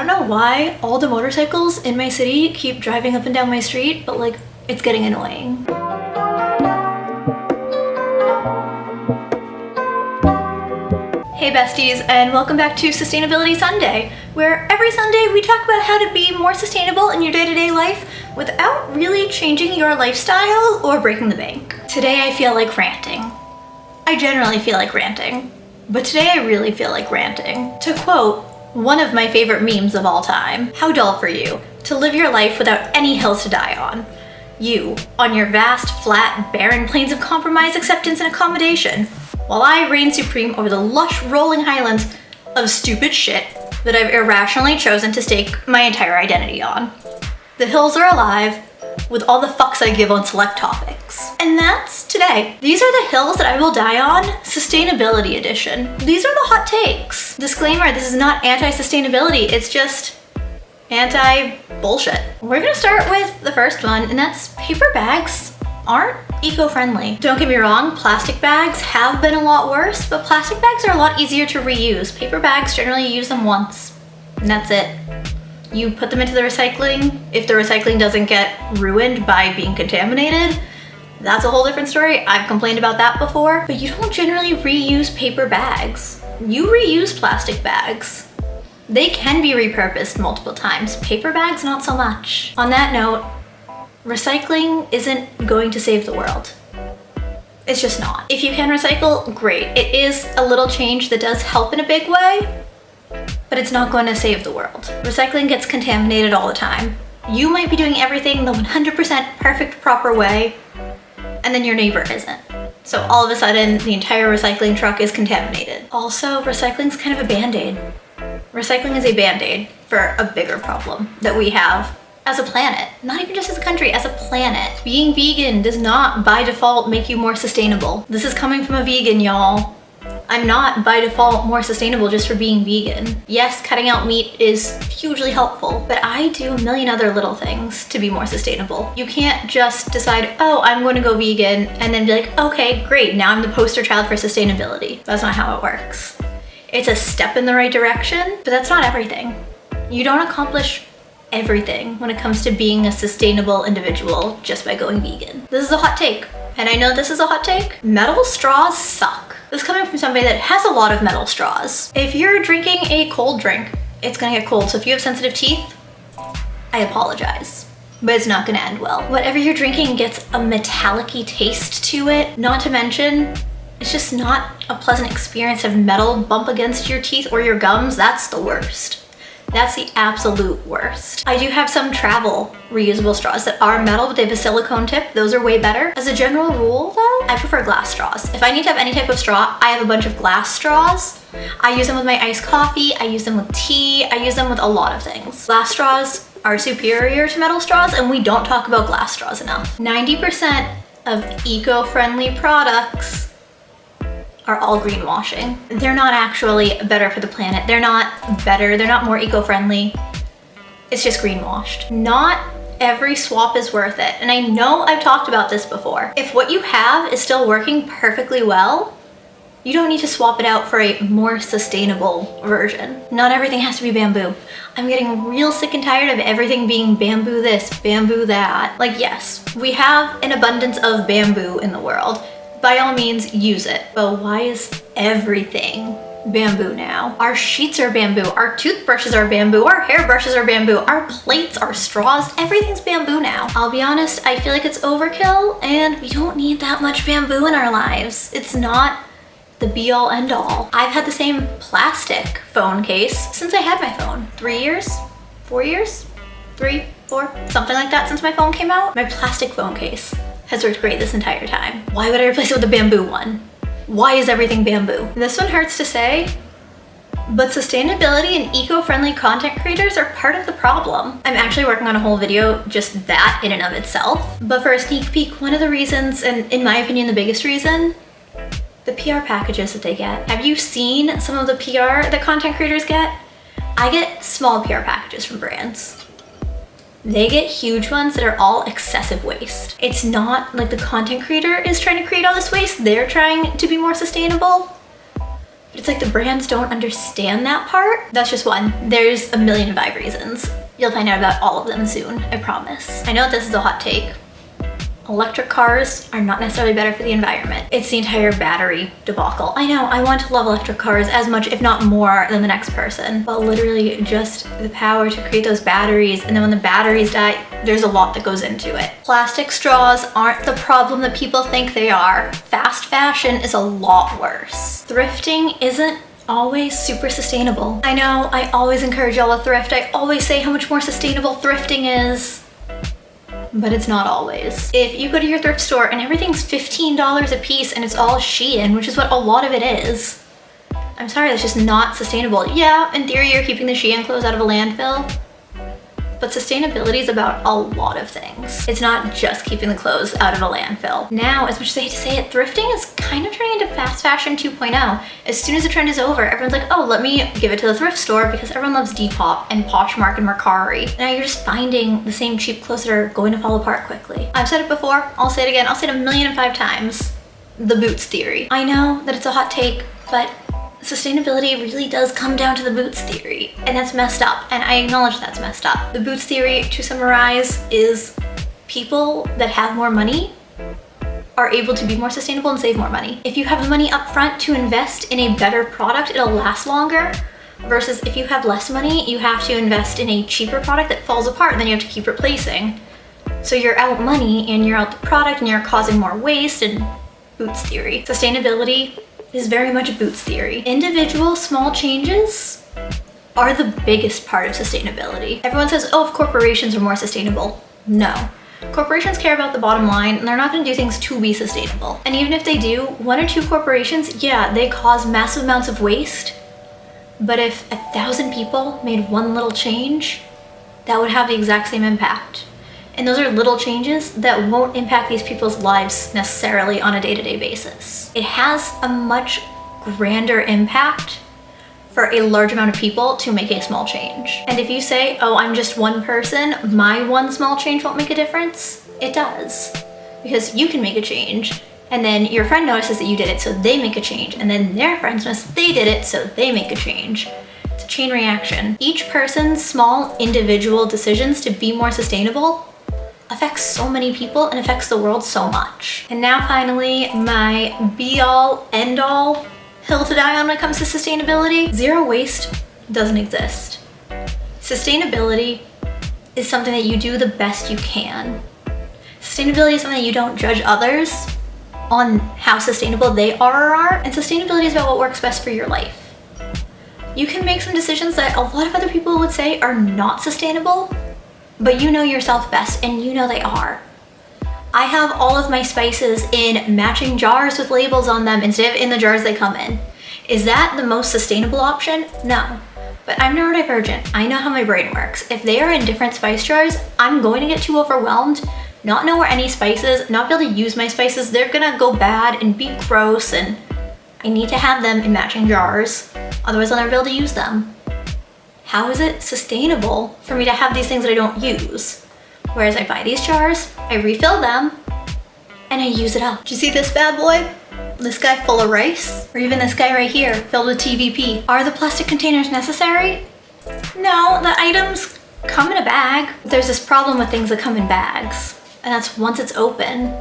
don't know why all the motorcycles in my city keep driving up and down my street, but like, it's getting annoying. Hey besties, and welcome back to Sustainability Sunday, where every Sunday we talk about how to be more sustainable in your day-to-day life without really changing your lifestyle or breaking the bank. Today I feel like ranting. I generally feel like ranting, but today I really feel like ranting. To quote one of my favorite memes of all time, how dull for you to live your life without any hills to die on. You, on your vast, flat, barren plains of compromise, acceptance, and accommodation, while I reign supreme over the lush, rolling highlands of stupid shit that I've irrationally chosen to stake my entire identity on. The hills are alive with all the fucks I give on select topics. And that's today. These are the hills that I will die on, Sustainability Edition. These are the hot takes. Disclaimer, this is not anti-sustainability, it's just anti-bullshit. We're gonna start with the first one, and that's paper bags aren't eco-friendly. Don't get me wrong, plastic bags have been a lot worse, but plastic bags are a lot easier to reuse. Paper bags, generally you use them once, and that's it. You put them into the recycling. If the recycling doesn't get ruined by being contaminated, that's a whole different story. I've complained about that before, but you don't generally reuse paper bags. You reuse plastic bags. They can be repurposed multiple times. Paper bags, not so much. On that note, recycling isn't going to save the world. It's just not. If you can recycle, great. It is a little change that does help in a big way, but it's not going to save the world. Recycling gets contaminated all the time. You might be doing everything the 100% perfect, proper way, and then your neighbor isn't. So all of a sudden, the entire recycling truck is contaminated. Also, recycling's kind of a band-aid. Recycling is a band-aid for a bigger problem that we have as a planet. Not even just as a country, as a planet. Being vegan does not, by default, make you more sustainable. This is coming from a vegan, y'all. I'm not by default more sustainable just for being vegan. Yes, cutting out meat is hugely helpful, but I do a million other little things to be more sustainable. You can't just decide, oh, I'm going to go vegan, and then be like, okay, great, now I'm the poster child for sustainability. That's not how it works. It's a step in the right direction, but that's not everything. You don't accomplish everything when it comes to being a sustainable individual just by going vegan. This is a hot take, and I know this is a hot take. Metal straws suck. This is coming from somebody that has a lot of metal straws. If you're drinking a cold drink, it's gonna get cold. So if you have sensitive teeth, I apologize, but it's not gonna end well. Whatever you're drinking gets a metallic-y taste to it. Not to mention, it's just not a pleasant experience of metal bump against your teeth or your gums. That's the worst. That's the absolute worst. I do have some travel reusable straws that are metal, but they have a silicone tip. Those are way better. As a general rule though, I prefer glass straws. If I need to have any type of straw, I have a bunch of glass straws. I use them with my iced coffee, I use them with tea, I use them with a lot of things. Glass straws are superior to metal straws, and we don't talk about glass straws enough. 90% of eco-friendly products are all greenwashing. They're not actually better for the planet. They're not better, they're not more eco-friendly. It's just greenwashed. Not every swap is worth it. And I know I've talked about this before. If what you have is still working perfectly well, you don't need to swap it out for a more sustainable version. Not everything has to be bamboo. I'm getting real sick and tired of everything being bamboo this, bamboo that. Like, yes, we have an abundance of bamboo in the world. By all means, use it. But why is everything bamboo now? Our sheets are bamboo, our toothbrushes are bamboo, our hairbrushes are bamboo, our plates, our straws, everything's bamboo now. I'll be honest, I feel like it's overkill, and we don't need that much bamboo in our lives. It's not the be-all, end-all. I've had the same plastic phone case since I had my phone. 3 years? 4 years? 3, 4, something like that since my phone came out. My plastic phone case has worked great this entire time. Why would I replace it with a bamboo one? Why is everything bamboo? This one hurts to say, but sustainability and eco-friendly content creators are part of the problem. I'm actually working on a whole video just that in and of itself. But for a sneak peek, one of the reasons, and in my opinion the biggest reason, the PR packages that they get. Have you seen some of the PR that content creators get? I get small PR packages from brands. They get huge ones that are all excessive waste. It's not like the content creator is trying to create all this waste. They're trying to be more sustainable. But it's like the brands don't understand that part. That's just one. There's a million and 5 reasons. You'll find out about all of them soon, I promise. I know this is a hot take. Electric cars are not necessarily better for the environment. It's the entire battery debacle. I know, I want to love electric cars as much, if not more, than the next person. But literally just the power to create those batteries, and then when the batteries die, there's a lot that goes into it. Plastic straws aren't the problem that people think they are. Fast fashion is a lot worse. Thrifting isn't always super sustainable. I know, I always encourage y'all to thrift. I always say how much more sustainable thrifting is. But it's not always. If you go to your thrift store and everything's $15 a piece and it's all Shein, which is what a lot of it is, I'm sorry, that's just not sustainable. Yeah, in theory, you're keeping the Shein clothes out of a landfill, but sustainability is about a lot of things. It's not just keeping the clothes out of a landfill. Now, as much as I hate to say it, thrifting is kind of turning into fast fashion 2.0. As soon as the trend is over, everyone's like, oh, let me give it to the thrift store because everyone loves Depop and Poshmark and Mercari. Now you're just finding the same cheap clothes that are going to fall apart quickly. I've said it before, I'll say it again, I'll say it 1,000,005 times. The boots theory. I know that it's a hot take, but sustainability really does come down to the boots theory, and that's messed up, and I acknowledge that's messed up. The boots theory, to summarize, is people that have more money are able to be more sustainable and save more money. If you have the money up front to invest in a better product, it'll last longer, versus if you have less money, you have to invest in a cheaper product that falls apart and then you have to keep replacing. So you're out money and you're out the product and you're causing more waste, and boots theory. Sustainability is very much boots theory. Individual small changes are the biggest part of sustainability. Everyone says, oh, if corporations are more sustainable. No. Corporations care about the bottom line and they're not gonna do things to be sustainable. And even if they do, 1 or 2 corporations, yeah, they cause massive amounts of waste. But if 1,000 people made one little change, that would have the exact same impact. And those are little changes that won't impact these people's lives necessarily on a day-to-day basis. It has a much grander impact for a large amount of people to make a small change. And if you say, oh, I'm just one person, my one small change won't make a difference, it does. Because you can make a change, and then your friend notices that you did it, so they make a change, and then their friends notice they did it, so they make a change. It's a chain reaction. Each person's small individual decisions to be more sustainable affects so many people and affects the world so much. And now finally, my be-all, end-all hill to die on when it comes to sustainability. Zero waste doesn't exist. Sustainability is something that you do the best you can. Sustainability is something that you don't judge others on how sustainable they are or aren't, and sustainability is about what works best for your life. You can make some decisions that a lot of other people would say are not sustainable, but you know yourself best and you know they are. I have all of my spices in matching jars with labels on them instead of in the jars they come in. Is that the most sustainable option? No. But I'm neurodivergent. I know how my brain works. If they are in different spice jars, I'm going to get too overwhelmed, not know where any spices, not be able to use my spices. They're gonna go bad and be gross, and I need to have them in matching jars. Otherwise I'll never be able to use them. How is it sustainable for me to have these things that I don't use? Whereas I buy these jars, I refill them, and I use it up. Do you see this bad boy? This guy full of rice? Or even this guy right here filled with TVP. Are the plastic containers necessary? No, the items come in a bag. There's this problem with things that come in bags, and that's once it's open,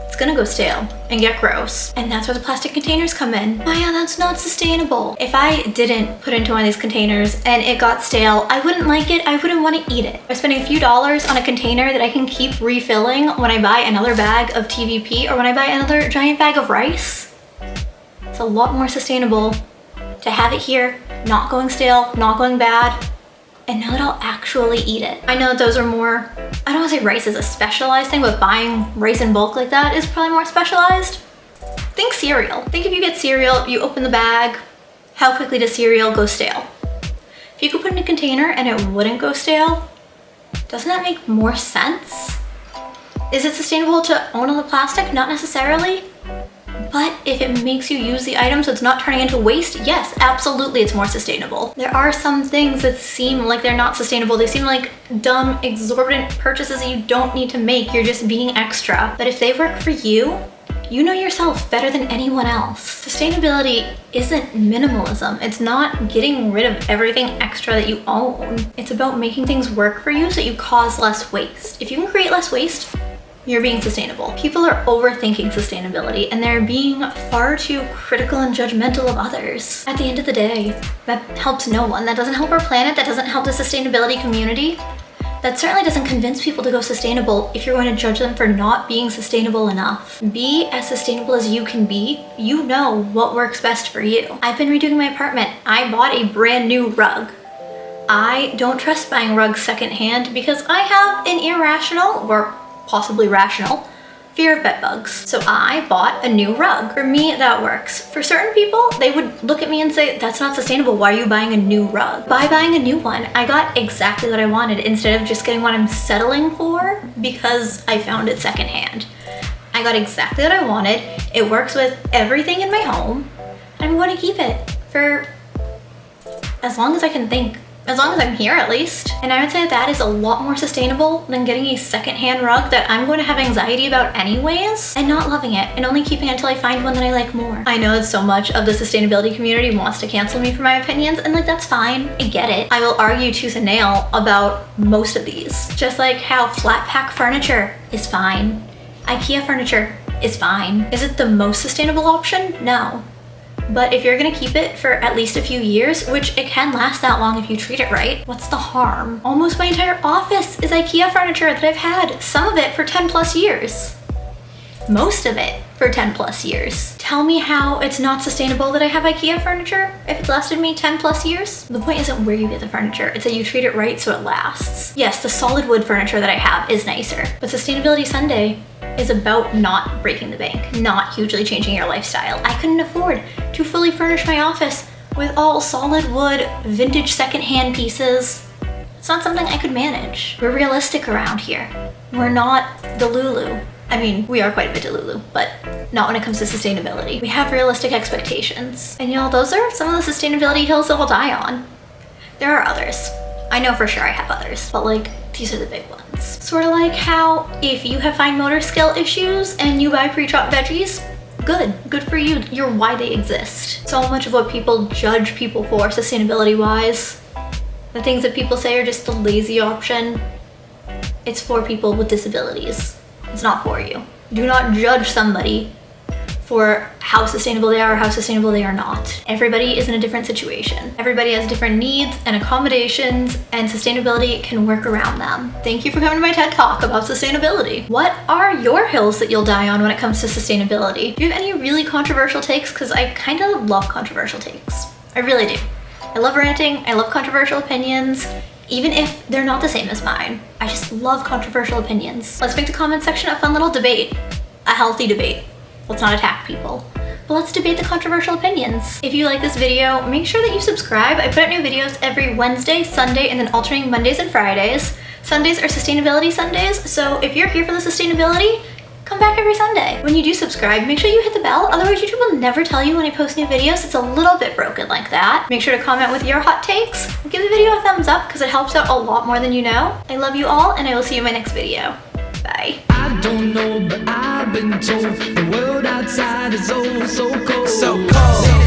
it's gonna go stale and get gross. And that's where the plastic containers come in. Oh yeah, that's not sustainable. If I didn't put into one of these containers and it got stale, I wouldn't like it, I wouldn't want to eat it. By spending a few dollars on a container that I can keep refilling when I buy another bag of TVP or when I buy another giant bag of rice, it's a lot more sustainable to have it here, not going stale, not going bad, and know that I'll actually eat it. I know that those are more, I don't want to say rice is a specialized thing, but buying rice in bulk like that is probably more specialized. Think cereal. Think if you get cereal, you open the bag, how quickly does cereal go stale? If you could put it in a container and it wouldn't go stale, doesn't that make more sense? Is it sustainable to own all the plastic? Not necessarily. But if it makes you use the item so it's not turning into waste, yes, absolutely it's more sustainable. There are some things that seem like they're not sustainable. They seem like dumb, exorbitant purchases that you don't need to make. You're just being extra. But if they work for you You know yourself better than anyone else. Sustainability isn't minimalism. It's not getting rid of everything extra that you own. It's about making things work for you so that you cause less waste. If you can create less waste, you're being sustainable. People are overthinking sustainability and they're being far too critical and judgmental of others. At the end of the day, that helps no one. That doesn't help our planet. That doesn't help the sustainability community. That certainly doesn't convince people to go sustainable if you're going to judge them for not being sustainable enough. Be as sustainable as you can be. You know what works best for you. I've been redoing my apartment. I bought a brand new rug. I don't trust buying rugs secondhand because I have an irrational, or possibly rational, fear of bed bugs. So I bought a new rug. For me, that works. For certain people, they would look at me and say, that's not sustainable. Why are you buying a new rug? By buying a new one, I got exactly what I wanted instead of just getting what I'm settling for because I found it secondhand. I got exactly what I wanted. It works with everything in my home. I'm going to keep it for as long as I can think. As long as I'm here, at least. And I would say that is a lot more sustainable than getting a secondhand rug that I'm going to have anxiety about anyways and not loving it and only keeping it until I find one that I like more. I know that so much of the sustainability community wants to cancel me for my opinions, and like, that's fine. I get it. I will argue tooth and nail about most of these. Just like how flat pack furniture is fine. IKEA furniture is fine. Is it the most sustainable option? No. But if you're gonna keep it for at least a few years, which it can last that long if you treat it right, what's the harm? Almost my entire office is IKEA furniture that I've had, some of it for 10 plus years. Most of it for 10 plus years. Tell me how it's not sustainable that I have IKEA furniture if it's lasted me 10 plus years? The point isn't where you get the furniture, it's that you treat it right so it lasts. Yes, the solid wood furniture that I have is nicer, but Sustainability Sunday is about not breaking the bank, not hugely changing your lifestyle. I couldn't afford to fully furnish my office with all solid wood, vintage secondhand pieces. It's not something I could manage. We're realistic around here. We're not Delulu. I mean, we are quite a bit Delulu, but not when it comes to sustainability. We have realistic expectations. And y'all, those are some of the sustainability hills that we'll die on. There are others. I know for sure I have others, but like, these are the big ones. Sort of like how if you have fine motor skill issues and you buy pre-chopped veggies, good for you. You're why they exist. So much of what people judge people for sustainability wise, the things that people say are just the lazy option, it's for people with disabilities. It's not for you. Do not judge somebody for how sustainable they are or how sustainable they are not. Everybody is in a different situation. Everybody has different needs and accommodations, and sustainability can work around them. Thank you for coming to my TED Talk about sustainability. What are your hills that you'll die on when it comes to sustainability? Do you have any really controversial takes? Because I kind of love controversial takes. I really do. I love ranting, I love controversial opinions, even if they're not the same as mine. I just love controversial opinions. Let's make the comment section a fun little debate, a healthy debate. Let's not attack people, but let's debate the controversial opinions. If you like this video, make sure that you subscribe. I put out new videos every Wednesday, Sunday, and then alternating Mondays and Fridays. Sundays are Sustainability Sundays, so if you're here for the sustainability, come back every Sunday. When you do subscribe, make sure you hit the bell, otherwise YouTube will never tell you when I post new videos. It's a little bit broken like that. Make sure to comment with your hot takes. Give the video a thumbs up because it helps out a lot more than you know. I love you all, and I will see you in my next video. Bye. I don't know, but I've been told the world outside is oh so cold. So cold.